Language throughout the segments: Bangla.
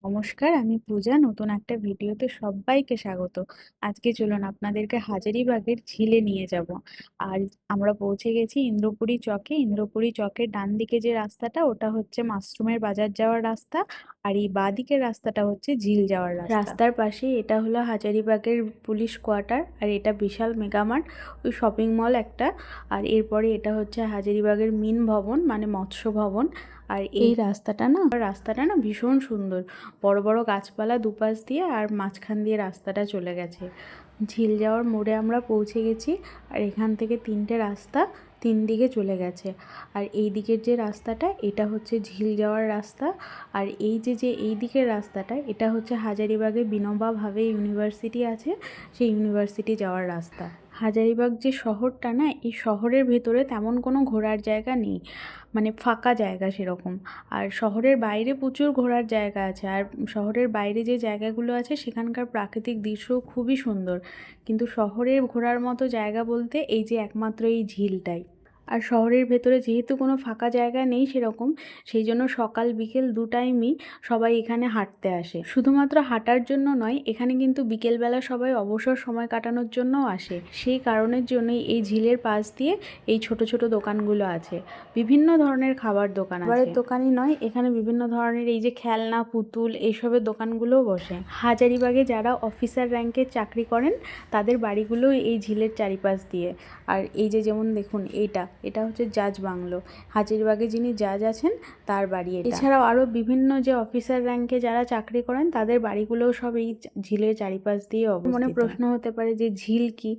নমস্কার, আমি পূজা। নতুন একটা ভিডিওতে সবাইকে স্বাগত। আজকে চলুন আপনাদেরকে হাজারীবাগের ঝিলে নিয়ে যাব। আর আমরা পৌঁছে গেছি ইন্দ্রপুরী চকে। ইন্দ্রপুরী চকের ডান দিকে যে রাস্তাটা, ওটা হচ্ছে মাশরুমের বাজার যাওয়ার রাস্তা। আর এই বাঁ দিকের রাস্তাটা হচ্ছে ঝিল যাওয়ার রাস্তা। রাস্তার পাশে এটা হলো হাজারীবাগের পুলিশ কোয়ার্টার, আর এটা বিশাল মেগামার্ট, ওই শপিং মল একটা। আর এরপরে এটা হচ্ছে হাজারীবাগের মিন ভবন, মানে মৎস্য ভবন। আর এই রাস্তাটা না ভীষণ সুন্দর, বড় বড় গাছপালা দুপাশ দিয়ে, আর মাঝখান দিয়ে রাস্তাটা চলে গেছে। ঝিল যাওয়ার মোড়ে আমরা পৌঁছে গেছি। আর এখান থেকে তিনটে রাস্তা তিন দিকে চলে গেছে। আর এই দিকের যে রাস্তাটা, এটা হচ্ছে ঝিল যাওয়ার রাস্তা। আর এই যে এই দিকের রাস্তাটা, এটা হচ্ছে হাজারীবাগে বিনোবা ভাবে ইউনিভার্সিটি আছে, সেই ইউনিভার্সিটি যাওয়ার রাস্তা। হাজারীবাগ যে শহরটা না, এই শহরের ভেতরে তেমন কোনো ঘোরার জায়গা নেই, মানে ফাঁকা জায়গা সেরকম। আর শহরের বাইরে প্রচুর ঘোরার জায়গা আছে। আর শহরের বাইরে যে জায়গাগুলো আছে সেখানকার প্রাকৃতিক দৃশ্য খুবই সুন্দর, কিন্তু শহরের ঘোরার মতো জায়গা বলতে এই যে একমাত্র এই ঝিলটাই। আর শহরের ভেতরে যেহেতু কোনো ফাঁকা জায়গা নেই সেরকম, সেই জন্য সকাল বিকেল দু টাইমই সবাই এখানে হাঁটতে আসে। শুধুমাত্র হাঁটার জন্য নয়, এখানে কিন্তু বিকেলবেলা সবাই অবসর সময় কাটানোর জন্যও আসে। সেই কারণের জন্যই এই ঝিলের পাশ দিয়ে এই ছোট ছোট দোকানগুলো আছে। বিভিন্ন ধরনের খাবার দোকান আছে। খাবারের দোকানই নয়, এখানে বিভিন্ন ধরনের এই যে খেলনা, পুতুল, এইসবের দোকানগুলোও বসে। হাজারীবাগে যারা অফিসার র্যাঙ্কের চাকরি করেন তাদের বাড়িগুলো এই ঝিলের চারিপাশ দিয়ে। আর এই যে যেমন দেখুন, এটা হচ্ছে জাজ বাংলো। হাজারীবাগে যিনি জাজ আছেন তার বাড়ি এটা। এছাড়াও আরও বিভিন্ন যে অফিসার র্যাঙ্কে যারা চাকরি করেন তাদের বাড়িগুলোও সব এই ঝিলের চারিপাশ দিয়ে অবস্থিত। মনে প্রশ্ন হতে পারে যে ঝিল কি?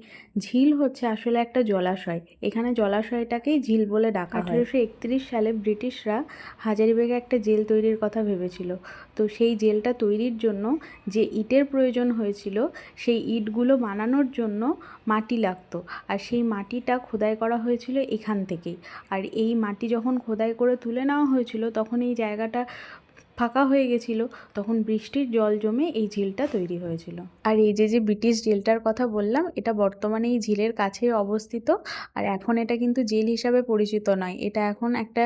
ঝিল হচ্ছে আসলে একটা জলাশয়। এখানে জলাশয়টাকেই ঝিল বলে ডাকা হয়। 1831 সালে ব্রিটিশরা হাজারীবাগে একটা জেল তৈরির কথা ভেবেছিল। তো সেই জেলটা তৈরির জন্য যে ইটের প্রয়োজন হয়েছিল, সেই ইটগুলো বানানোর জন্য মাটি লাগতো। আর সেই মাটিটা খোদাই করা হয়েছিল এখান থেকেই। আর এই মাটি যখন খোদাই করে তুলে নেওয়া হয়েছিল, তখন এই জায়গাটা ফাঁকা হয়ে গেছিল। তখন বৃষ্টির জল জমে এই ঝিলটা তৈরি হয়েছিল। আর এই যে ব্রিটিশ জেলটার কথা বললাম, এটা বর্তমানে এই ঝিলের কাছেই অবস্থিত। আর এখন এটা কিন্তু জেল হিসাবে পরিচিত নয়, এটা এখন একটা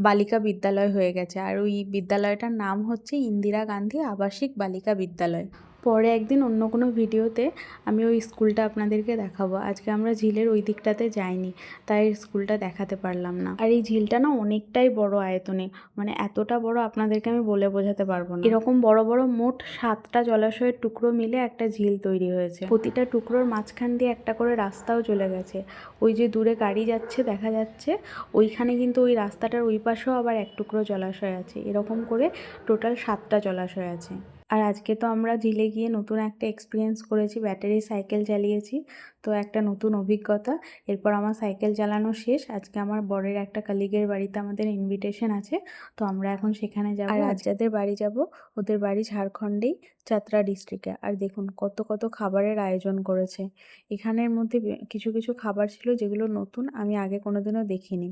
বালিকা বিদ্যালয় হয়ে গেছে। আর ওই বিদ্যালয়টার নাম হচ্ছে ইন্দিরা গান্ধী আবাসিক বালিকা বিদ্যালয়। পরে একদিন অন্য কোনো ভিডিওতে আমি ওই স্কুলটা আপনাদেরকে দেখাবো। আজকে আমরা ঝিলের ওই দিকটাতে যাইনি, তাই স্কুলটা দেখাতে পারলাম না। আর এই ঝিলটা না অনেকটাই বড় আয়তনে, মানে এতটা বড় আপনাদেরকে আমি বলে বোঝাতে পারবো না। এরকম বড় বড় মোট 7টা জলাশয়ের টুকরো মিলে একটা ঝিল তৈরি হয়েছে। প্রতিটা টুকরোর মাঝখান দিয়ে একটা করে রাস্তাও চলে গেছে। ওই যে দূরে গাড়ি যাচ্ছে দেখা যাচ্ছে, ওইখানে কিন্তু ওই রাস্তাটার ওই পাশেও আবার এক টুকরো জলাশয় আছে। এরকম করে টোটাল 7টা জলাশয় আছে। আর আজকে তো আমরা ঝিলে গিয়ে নতুন একটা এক্সপিরিয়েন্স করেছি, ব্যাটারি সাইকেল চালিয়েছি। তো একটা নতুন অভিজ্ঞতা। এরপর আমার সাইকেল চালানো শেষ। আজকে আমার বরের একটা কলিগের বাড়িতে আমাদের ইনভিটেশন আছে, তো আমরা এখন সেখানে যাব। আর আজ যাদের বাড়ি যাব, ওদের বাড়ি ঝাড়খণ্ডেই, চাতরা ডিস্ট্রিক্টে। আর দেখুন কত কত খাবারের আয়োজন করেছে। এখানের মধ্যে কিছু কিছু খাবার ছিল যেগুলো নতুন, আমি আগে কোনোদিনও দেখিনি।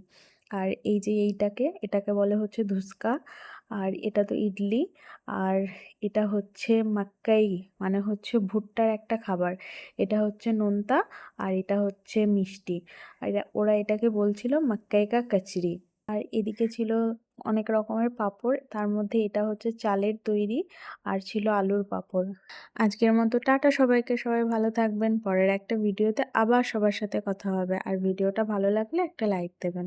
আর এই যে এটাকে বলে হচ্ছে ধুসকা। আর এটা তো ইডলি। আর এটা হচ্ছে মাক্কাই, মানে হচ্ছে ভুট্টার একটা খাবার। এটা হচ্ছে নোনতা। আর এটা হচ্ছে মিষ্টি। আর ওরা এটাকে বলছিল মাক্কাই কা কচরি। আর এদিকে ছিল অনেক রকমের পাঁপড়, তার মধ্যে এটা হচ্ছে চালের তৈরি। আর ছিল আলুর পাঁপড়। আজকের মতো টাটা সবাইকে, সবাই ভালো থাকবেন। পরের একটা ভিডিওতে আবার সবার সাথে কথা হবে। আর ভিডিওটা ভালো লাগলে একটা লাইক দেবেন।